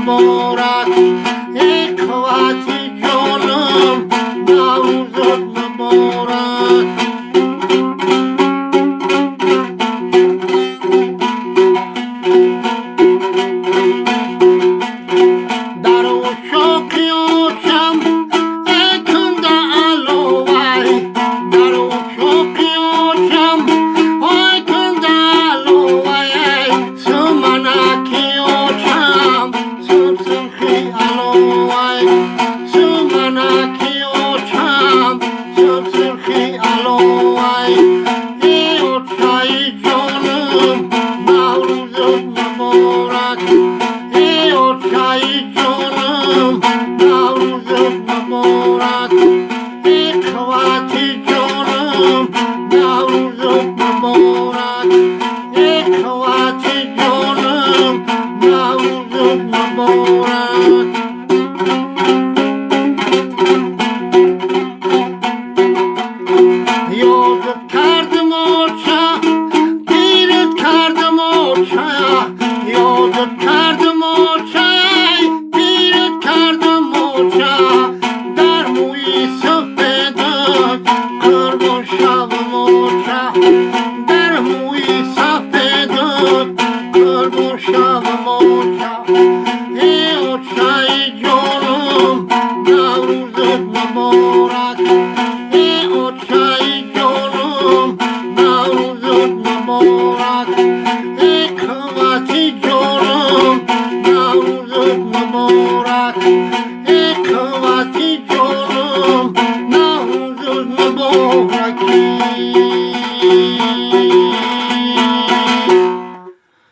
مبارک اخواتی جانم نوروزت مبارک در اشاقی آشم اکنده علوی در اشاقی آشم اکنده علوی سمنکی آشم سمسخی علوی سمنکی آشم سمسخی علوی ای آشای جانم نوروزت مبارک ای آشای جانم نوروزت مبارک اخواتی جانم نوروزت مبارک اخواتی جانم نوروزت مبارک یادت کردم آچه دیرت کردم آچه یادت کردم آچه دیرت کردم آچه در موی سفیدت قربان شوم آچه در موی سفیدت قربان شوم آچه ای آچه جانم نوروزت مبارک ای آچه جانم نوروزت مبارک اخواتی جانم نوروزت مبارک اخواتی جانم نوروزت مبارکی